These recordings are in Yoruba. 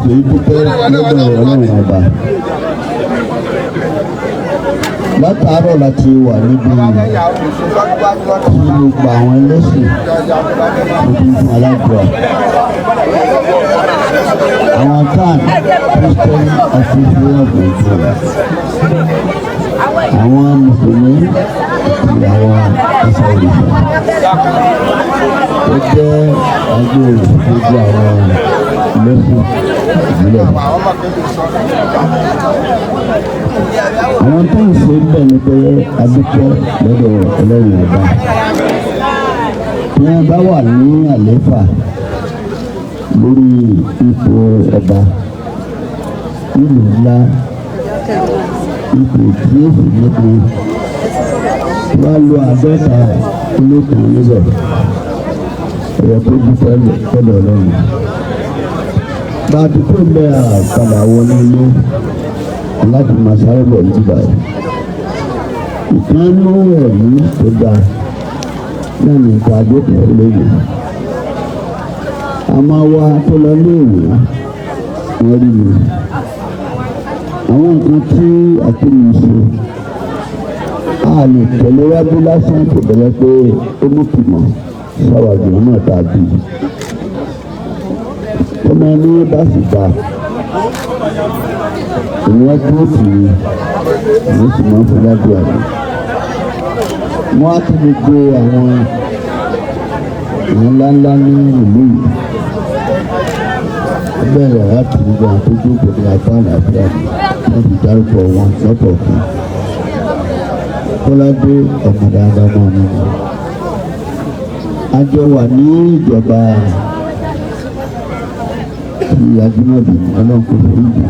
àsìkò yìí dúpẹ́ lọ́dọ̀ Ọlọ́run ọba. Látàárọ̀ láti wà níbi tí gbogbo àwọn ẹlẹ́sìn níbi fún aládùúgbò. Àwọn kan Christian Association of Nigeria, àwọn Mùsùlùmí àti àwọn ẹ̀sà òrìṣà. Ó jẹ́ ẹgbẹ́ olùdókòwò àwọn ẹlẹ́sìn ìbílẹ̀. Àwọn tó ń ṣe bẹ́ẹ̀ ni pé adúpẹ́ lọ́dọ̀ Ọlọ́run ọba. Bí wọ́n bá wà ní àlééfà lórí ipò ọba ìlú ńlá, ipò tí ó sì níbi wá lo àádọ́ta olókùn níbẹ̀, ẹ̀rọ tó dúpẹ́ lọ́dọ̀ Ọlọ́run. Bá a ti tó bẹ́ẹ̀ àpàdà wọlé ilé láti máa sáré bọ̀ ní Dubai. Ìkànnì ẹ̀rí tó dáa náà ní nǹkan àgbẹ̀kọ̀ lóye. A máa wá tó lọ léèwé wọ́n rí mi. Àwọn nǹkan tí àtúnyìn ṣe a lè tẹ̀lé wájú lásán tó bẹ̀rẹ̀ pé ó mú kìmọ̀ sáwàjú náà tàbí. Ó máa ní bá sì dáa. Ìwọ́n tó tì í ìwọ́n sì máa ń fi lájú àná. Wọ́n á tún gbogbo àwọn ńláńlá ní ìlú yìí. Bẹ́ẹ̀ láti gbogbo àwọn tó jókòó ní apá àlàáfíà wọ́n ti dárúkọ wọn lọ́kọ̀ọ̀kan. Kọ́ládé ọmọ dáadáa máa ń mú. A jọ wà ní ìjọba ti Ajímọ̀bí ọlọ́nkọ̀ fún ìlú.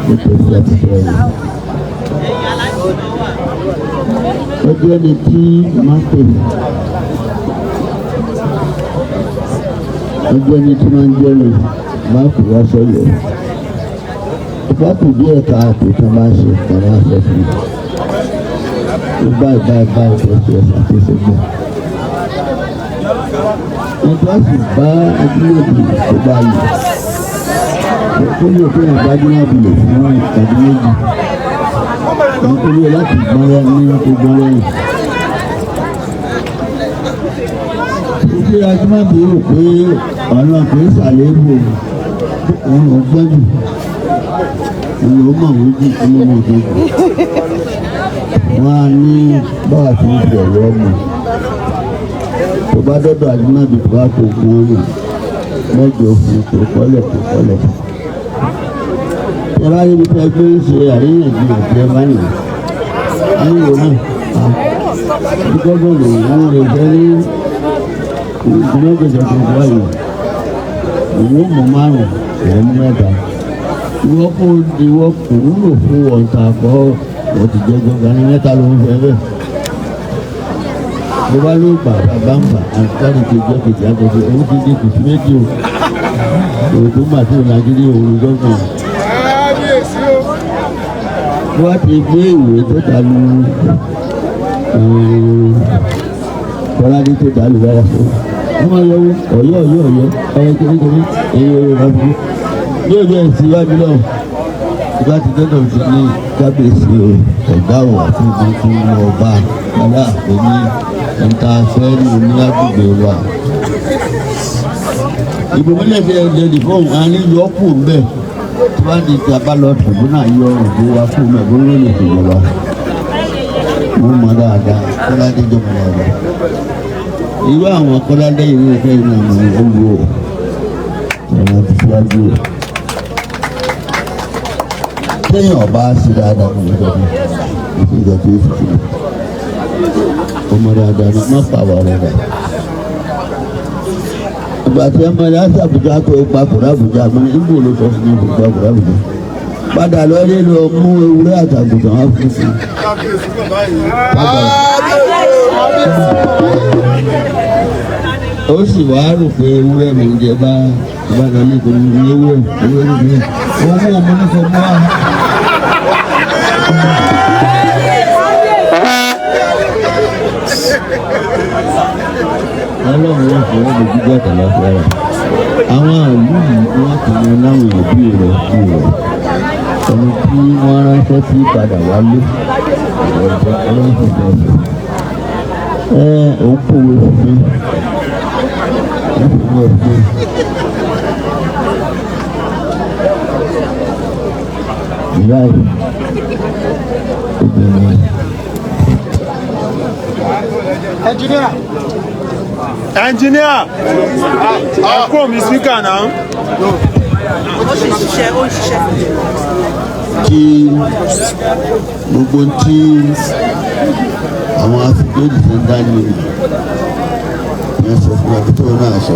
Nítorí àtijọ́ rẹ̀. Ó jẹ́ ẹni tí máa ń pè mí. Ó jẹ́ ẹni tí máa ń jẹ́ mi máa kò wá sọ́yọ̀. Ìfọ́tò díẹ̀ ká àtúntò máa ṣe ìpàdé àṣẹ fún mi. Ó báyìí tó ṣe ṣàkóso gbọ́. Ẹjọ́ sì bá Ajímọ̀bí tó bá yìí. Ó lè fún àgbájúmọ̀bí lè fún ìpàdé méjì. Nítorí láti gbọ́nrẹ́ ní ọkọ̀ gbọ́nrẹ́ yìí. Títí Ajímọ̀bí rò pé ọ̀nà kò sàlẹ̀ ìbò òun ò gbẹ́jù. Òun ò mọ̀ wípé ọmọ òjò. Wọ́n á ní báwa tí ń fi ọ̀rọ̀ ọmọ. Tó bá dọ́dọ̀ Ajímọ̀bí tó bá kó fún ọmọ mẹ́jọ fún tó kọ́lẹ̀. Ẹ̀rọ ayélujára gbé ń ṣe àríyànjiyàn tí ẹ bá nìyẹn. Ayéwo náà, gbọ́dọ̀ àwọn ìjẹ́ ní ìgbìmọ̀gbẹ̀jẹ̀ tó wá yìí. Òun mọ̀ márùn-ún, òun mẹ́ta. Ìwọ́ kò wúlò fún ọ̀tá àpọ̀ wọ́n ti jẹ́ gbọ́ngà ní mẹ́ta ló ń fẹ́ bẹ́ẹ̀. Bó bá ló gbà bàbá ń bà àǹkárí kejì ọ̀kejì àgbẹ̀dẹ̀ òun ti di kùsù méjì o. Òun tó gbà tí ò lágídí òun gbọ́ngàn. Wọ́n ti gbé ìwé tó ta lu Kọ́ládé tó ta lu wáyà fún. Wọ́n máa yọ ọ̀yọ́ kékeré èyí ọ̀rọ̀ fún. Yóò jẹ́ ìsíwájú náà. Ìgbà tí tẹ́tọ̀ ti ní kábíyèsí ọ̀gá ọ̀wà fún ìgbìmọ̀ ọba ọ̀la òní ẹ̀ńtà fẹ́ẹ́rì ní agbègbè wa. Ìbò mílẹ̀ fi ẹ̀jẹ̀ dìbọn àárín yọ̀ọ́kù ń bẹ̀. Tí wọ́n di ti abálọ̀ tìbúnà yọ òdo wa fún mẹ́gbọ́n lórí ìjọba. Wọ́n mọ̀ dáadáa Kọ́ládé jọmọ dáadáa. Irú àwọn Kọ́ládé ìwé ìfẹ́ ìlú àmọ́ ìwúwo ọ̀nà ti síwájú rẹ̀. Téèyàn ọba sí dáadáa fún ìjọba ìfìjọ tó fi kú. Ọmọ dáadáa náà má pàwọ́ rẹ̀ rẹ̀. Ìgbà tí ẹ máa yá sí Àbújá tó pa Kùràbùjá mọ́ nígbò ló sọ fún mi kò pa Kùràbùjá. Padà lọ́lé lọ mú ewúrẹ́ àtàgùntàn wá fún mi. Ó sì wá rò pé ewúrẹ́ mi ń jẹ bá lọ ní ìkòrò ní ewúrẹ́ mi. Òun mú ọmọ ní sọ mọ́. Ọlọ́run wọ́n lè jíjẹ́ àtàlà fẹ́ràn. Àwọn ìlú yìí wọ́n ti yan láwọn òbí rẹ̀ sí rẹ̀. Ẹni tí wọ́n ránṣẹ́ sí padà wálé ọ̀dọ́ ọlọ́sìn bẹ́ẹ̀. Òun kòwé fún mi. Ìyá yìí obìnrin. Engineer! Kó mi speaker náà. Ó sì ṣiṣẹ́, ó ń ṣiṣẹ́. Kí gbogbo tí àwọn afigbéjì tó ń dání yẹn sọ fún ẹbí tó náà sọ.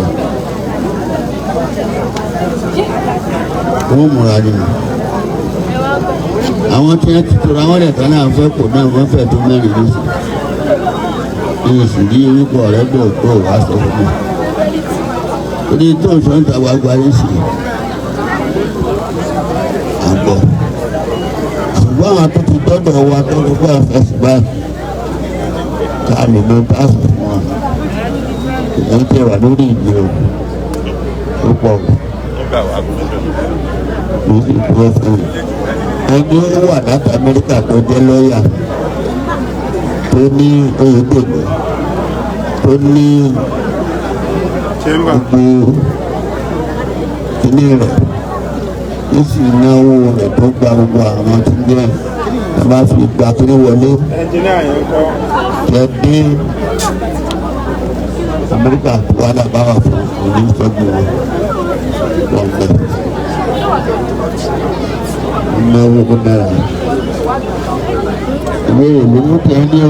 Wọ́n múra nínú. Àwọn tí wọ́n ti tora wọ́n lẹ̀ tán náà fẹ́ pò náà wọ́n fẹ́ tó mẹ́rin lóṣù. Ní oṣù ní orúkọ rẹ̀ bẹ̀ kó wá sọ fún mi. Ó ní tó ń sọ ń ta gbagba yín sí àgbọ̀. Ṣùgbọ́n àwọn tó ti dọ́dọ̀ wa tó gbogbo àfẹ́sùn báyìí ká lè mọ táàsì fún wọn. Èyí tẹ̀ wà lórí ìdí o. Ó pọ̀ ló sì kúrò fún mi. Ẹni ó wà láti Amẹ́ríkà tó jẹ́ lọ́ọ̀yà tó ní oyèdègbè tó ní gbogbo kíní rẹ̀ ó sì náwó rẹ̀ tó gba gbogbo àwọn tí ní ẹ̀ bá fi gba kíní wọlé jẹ́ dé Amẹ́ríkà tó wà lábáwá fún oníṣègùn wọn bẹ̀. Náwó kó dára. Ìwé ìlú ló tẹ̀ ní o.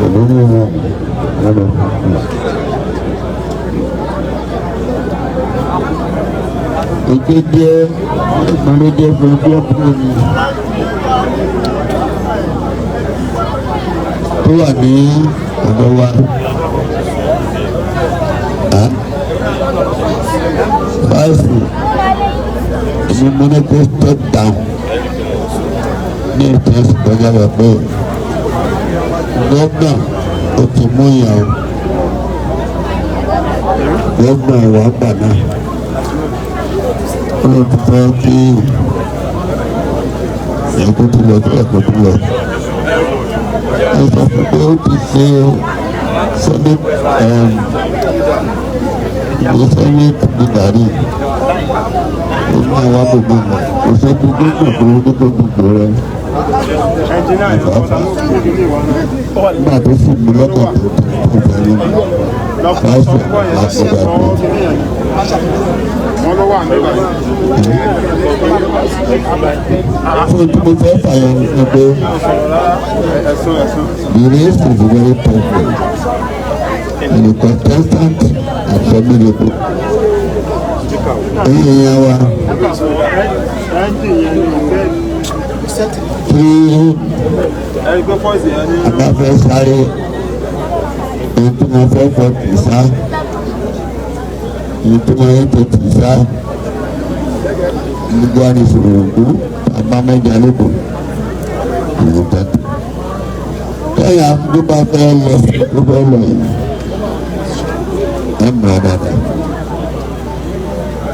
Ìlú ní wọn lọ́dọ̀. Èké jẹ́ ìpàdé fún ọjọ́ kúrò ní tó wà ní ọ̀dọ̀ wa. Báyìí èmi mo ní kó step down ní ìtẹ́sí kọjá rẹ̀ pé gómìnà ó ti mú ìyàwó gómìnà ìwà àgbà náà ó lè ti fẹ́ kí ẹ̀kọ́ tó lọ sí ẹ̀kọ́ tó lọ. Ẹ sọ fún pé ó ti ṣe sẹ́nẹ̀tì nígbàrí ó ní àwọn gbogbo mọ̀ kò ṣe gbogbo gbogbo gbogbo gbogbo rẹ̀ nígbà tó sì mú lọ́kàn tó bẹ̀rẹ̀ láìsí àkọ́gbà tó. Fún tí mo fẹ́ fàyọ ní pé the race is very tough and the contestant are formidable. Èyí ẹ̀yà wa tí a bá fẹ́ sáré èyí tí mo fẹ́ fọ́ tì sá èyí tí mo yẹ tètè sá gbogbo àdìsòrò òkú àbá mẹ́jà lóko ìwò tẹ́tù. Kẹ́yà ló bá fẹ́ lọ ló fẹ́ lọ yìí ẹ̀ mọ̀ dáadáa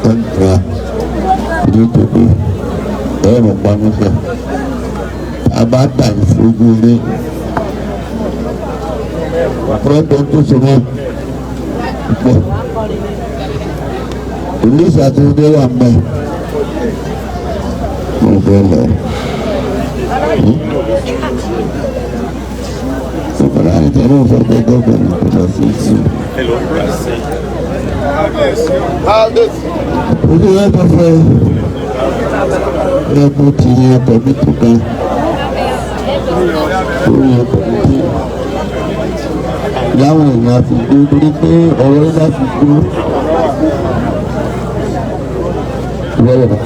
ẹ̀ mọ̀ ìdí tó dé ẹ̀ mọ̀ pamọ́sẹ̀ àbá tà ìfojú ilé pọ́ńtò tó so mọ́ pọ̀ ìlú ìṣàtúndé wà mẹ́ mo fẹ́ lọ. Sọ̀rọ̀ àìjẹ́rú sọ pé gómìnà kò lọ sí ìsìn. Ojú ẹ̀ tó fẹ́ ẹ kó ti yẹ tẹ̀mí tó kan. Ó yẹ tẹ̀mí tí láwọn èèyàn fi gbé torí pé ọ̀rọ̀ ńlá fi gbé. Ìwọ́lẹ̀ náà.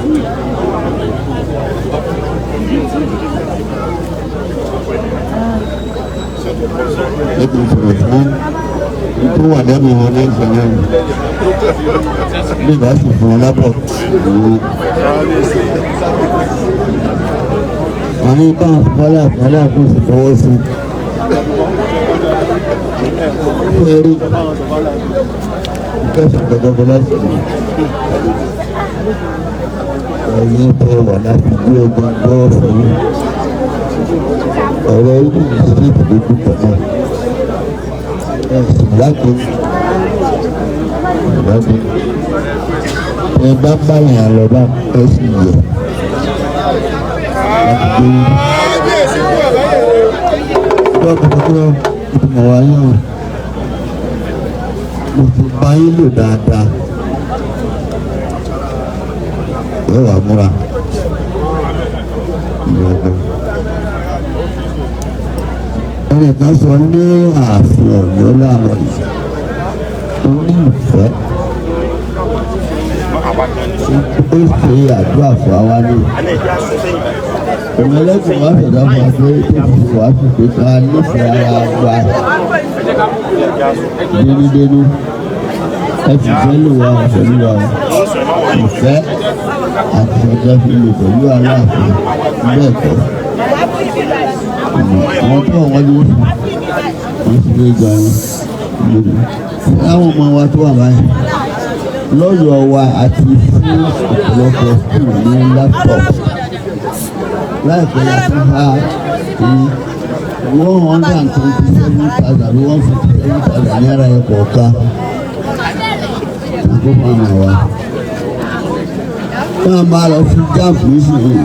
Lẹ́kùn ìṣòro fún tó wà lẹ́nu wọn ní ìṣẹ̀lẹ̀ rẹ̀. Bí ìbá sì fún wọn lápọ̀ òwò. Wọ́n ní báwọn fọ́lá kó sì fọwọ́ sí. ẹ̀rí kẹsàn gbẹgbẹgbẹ láti ẹ̀yìn tó wà láti gbé ogun gbọ́ fún ọ̀rọ̀ ìlú ìsìnkú gbogbo pẹ̀lú ẹ̀sìn láti ẹ bá báyìí àlọ́ bá ẹ̀sìn yẹ láti gbé gbọ́dọ̀ ìtumọ̀ wáyé o mo ti bá yín lò dáadáa ẹ wà múra ẹnìkan sọ ní ààfin Ọ̀yọ́ láàárọ̀ yìí ó ní ìfẹ́ ó ṣe àdúrà fún àwa ní ìmọ̀lẹ́kùn wá fẹ̀dá fún wa pé tó fi wá sí pé ká nífẹ̀ẹ́ ara wa dénúdénú ẹ fi fẹ́ lò wá pẹ̀lú wa ìfẹ́ àti ọjọ́ fi lò pẹ̀lú aláàfin bẹ́ẹ̀ kọ́ àwọn tó wọ́n ní wọ́n ti lè gba lórí láwọn ọmọ wa tó wà báyìí lọ́yọ̀ọ́ wa àti fún ọ̀pọ̀lọpọ̀ skul ní laptop láìpẹ́ láti ha ní 127,000 náírà ẹ̀kọ́ ká àkókò àmà wa náà máa lọ fún jáàmù nísìnyí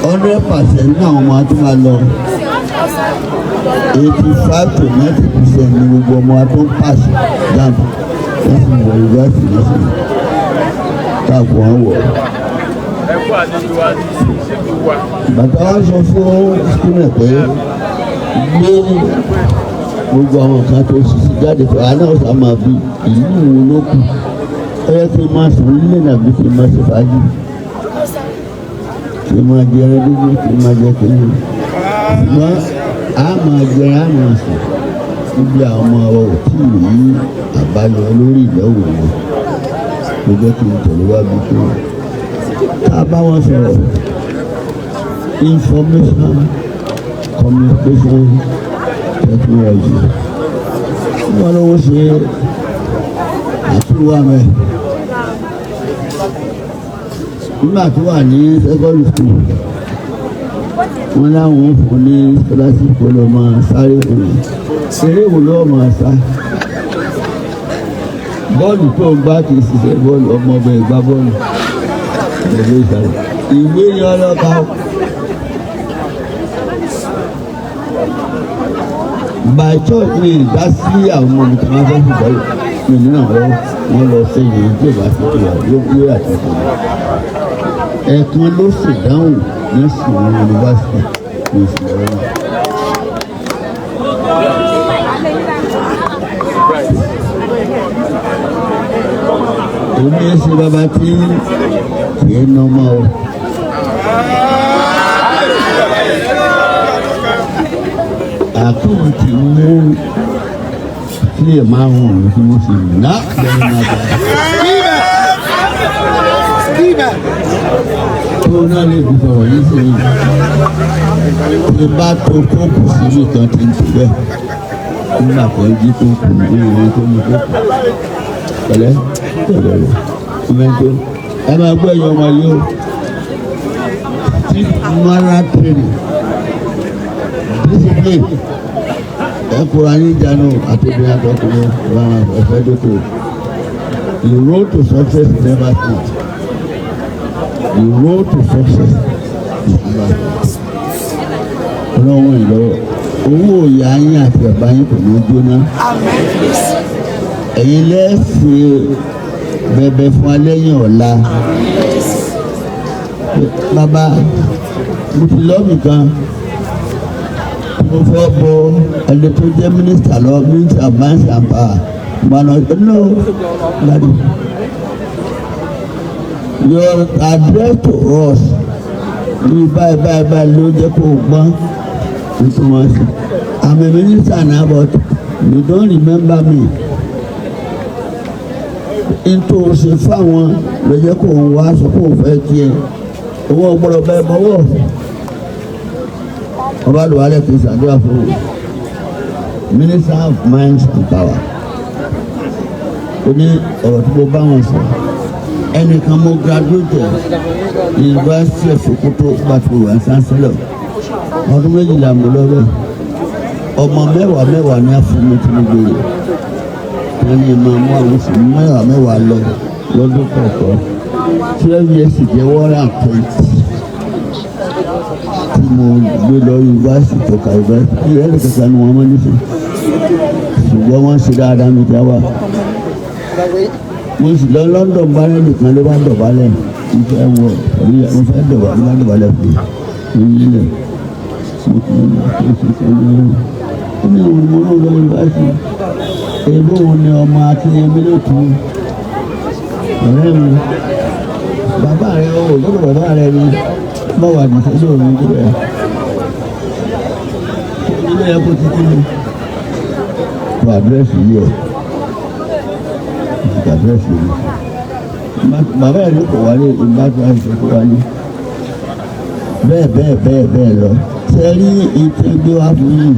100% ní àwọn ọmọ tó máa lọ 85 to 90% ní gbogbo ọmọ tó ń pàṣẹ jáàmù lẹ́sìn wọ̀ ìgbàsí lẹ́sìn káàkó wọn wọ̀. Bàtà wa sọ fún sílẹ̀ pé gbé gbogbo àwọn kan tó ṣiṣẹ́ jáde fún wa náà sá máa fi ìlú wo ló kù ẹ yẹ kí n máa sùn nílé nàbí kí n máa ṣe fàájì kí n máa jẹ ẹrẹ́dúgbò kí n máa jẹ kínní ṣùgbọ́n a máa jẹ a máa sùn níbi àwọn ọmọ wa ò tí ì rí àbáyọ lórí ìdánwò wọn ló jẹ́ kí n tẹ̀lé wá bí kí wọ́n tá a bá wọn sọ̀rọ̀ information communication technology wọ́n lọ́wọ́ ṣe àtúwà mẹ́ nígbà tó wà ní secondary school wọ́n láwọn fún ní scholarship kó lọ máa sáré fún mi eré wo lọ́wọ́ máa sá bọ́ọ̀lù tó ń gbá kì í ṣiṣẹ́ bọ́ọ̀lù ọmọ ọbẹ̀ ìgbá bọ́ọ̀lù ẹ̀rọ ìsàlẹ̀ ìwé ni ọlọ́ka by choice ní ìdá sí àwọn ọmọ nìkan máa fẹ́ fún bọ́ọ̀lù ní ìnira wọn lọ sí ìyẹn tí ò bá fi kúrò yóò àtúntò ẹ̀ẹ̀kan ló ṣèdáhùn ní sùnwọ̀n yunifásitì ní ìsìnkú náà. Èmi ẹsẹ̀ bàbá tí kì í ná ọmọ o. Àkókò tí mú sí ẹ̀ máa ń wọ̀n tí mo sì ná lẹ́yìn náà bá. Tó náà lè fi sọ̀rọ̀ yìí sí i. Ṣé bá tó kóòpù síbi kan ti ń tibẹ̀? Nígbà kan jí kóòpù ní ìwé tó ní kóòpù. Pẹ̀lẹ́ tẹ̀lé ìmẹ̀tò ẹ máa gbọ́ ẹ̀yọ́ ọmọ yìí o tí mara training discipline ẹ kóra ní ìjánu àtòbìnrin àtọkùnrin ìbára ẹ̀fẹ́ dókòwò the road to success is never smooth the road to success is never smooth ọlọ́wọ́ ìlọ́wọ́ owó ìyá yín àti ẹ̀bá yín kò ní jóná ẹ̀yin lẹ́sìn bẹ̀bẹ̀ fún alẹ́yìn ọ̀la bàbá mo ti lọ́ọ̀bì kan mo fẹ́ bọ ẹni tó jẹ́ mínísítà lọ mínísítà mines and power gbàna no ladi your address to us ní báyìí ló jẹ́ kó o gbọ́n nítorí wọn sí I'm a minister now but you don't remember me. Into ṣe fáwọn lọ́jọ́ kó ń wá sọ kó ń fẹ́ kí ẹ owó ọgbọ́dọ̀ bẹ́ẹ̀ bọ́wọ́ ọba lò wálẹ̀ kì í ṣàdúrà fún un Minister of Mines and Power ó ní ọ̀rọ̀ tí mo bá wọn sọ ẹnìkan mo graduate University of Sokoto gbàtò wà chancellor ọdún 12 mo lọ bẹ́ẹ̀ ọmọ mẹ́wàá ní àfúnmi tí mo gbé wọn ní ìmọ̀ àwọn àwọn oṣù mẹ́wàá lọ lọ́dún kọ̀ọ̀kan 12 years jẹ́ 120 tí mo gbé lọ yunifásitì tó ka yunifásitì ìrẹ́ lè kẹta ni wọ́n mọ́ nífẹ̀ẹ́ ṣùgbọ́n wọ́n ṣe dáadáa mi jáwà mo sì lọ London bálẹ̀ nìkan ló bá dọ̀bálẹ̀ mo fẹ́ dọ̀bálẹ̀ fún mi nílẹ̀ ó ní òun mo lọ yunifásitì èbó òun ni ọmọ Akínyẹmí ló tún ọ̀rẹ́ mi bàbá rẹ̀ ó lọ́dọ̀ bàbá rẹ̀ ni báwa ní sẹ́jọ́ òun tó bẹ̀rẹ̀ ilé ẹ̀kọ́ títí ní fún àdírẹ́sì yìí ẹ̀ fún àdírẹ́sì yìí bàbá ẹ̀ ló kọ̀ wálé ìgbàgbọ́ àìsàn tó wálé bẹ́ẹ̀ lọ sẹ́rí ìtẹ́gbẹ́ wá fún yìí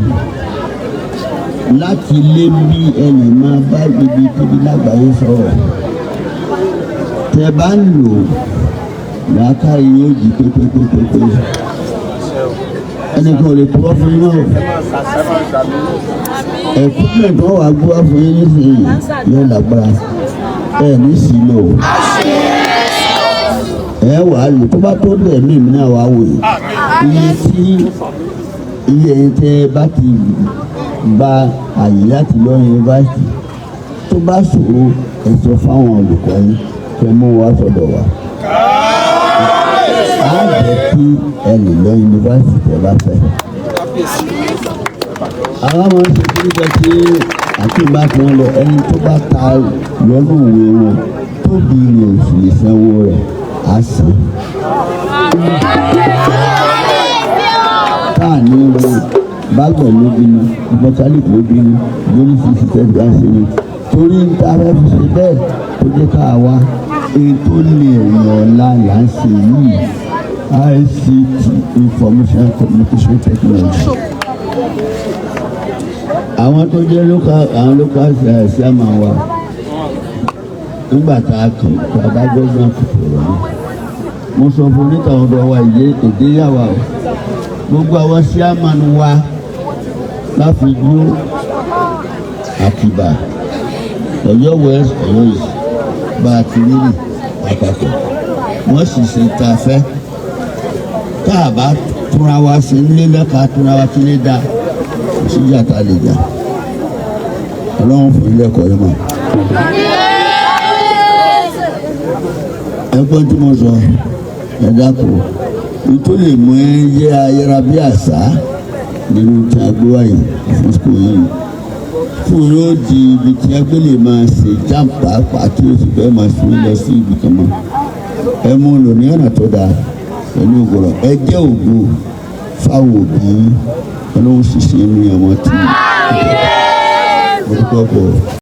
láti lé bí ẹnì máa bá ibi kíbi lágbàáyé sọ̀rọ̀ tẹ bá ń lò làákàyè yóò jí pépépépépé ẹnìkan ò lè kúrọ́ fún yín náà ẹ̀kúnlẹ̀ tó wà gbọ́ fún yín nísìnyí yóò lágbára ẹ̀ ní sílò ẹ wà á lò tó bá tó dẹ̀ mí náà wà wò iye tẹ bá ti bá àyè láti lọ yunifásitì tó bá ṣòro ẹ sọ fáwọn olùkọ́ yín kẹ mú wá sọ́dọ̀ wa á jẹ́ kí ẹ lè lọ yunifásitì tẹ bá fẹ́. àwọn ọmọ ṣe kí nígbà tí àti ìgbà tí wọ́n lọ ẹni tó bá ta lọ́nà òwe wọn tóbi rẹ̀ ò sì lè sanwó rẹ̀ á san. táà ní wọn bágbọ̀ ló bínú mọ́tálíkì ló bínú lórí fífi tẹ́gbà sí ni torí ń ta fẹ́ fi ṣe bẹ́ẹ̀ tó jẹ́ ká wá èyí tó lè rìn ọ̀la là ń ṣe yìí ICT Information Communication Technology. àwọn tó jẹ́ local chairman wa nígbà tá a kàn tá a bá gbọ́gbọ́n kòkòrò ní mo sọ fún níta ọ̀dọ̀ wa èdè yàwá o gbogbo àwọn chairman wa láfijú Àtìbà Ọ̀yọ́ West Ọ̀yọ́ East bá a ti rírì àpapọ̀ wọ́n sì ṣe ta fẹ́ tá a bá túnra wa sí nílé lẹ́ka túnra wa sí ní dá kò sí yàtá lè jà Ọlọ́run fún ilé ẹ̀kọ́ yìí mọ̀. ẹgbọ́n tí mo sọ ẹ dákun nítorí mú ẹ yẹ ayẹra bí àṣà nínú tí a gbé wáyé fún sukùl yìí fún yóò di ibi tí a gbé lè máa ṣe jàǹpá pàtó oṣù bẹ́ẹ̀ máa fi lọ sí ibi kan mọ́ ẹ mú lò ní ọ̀nà tó dáa pẹ̀lú ògbọ̀rọ̀ ẹ jẹ́ ògo fáwọn òbí ọlọ́run ṣiṣẹ́ ní ọmọ tí mo dúpẹ́ pọ̀.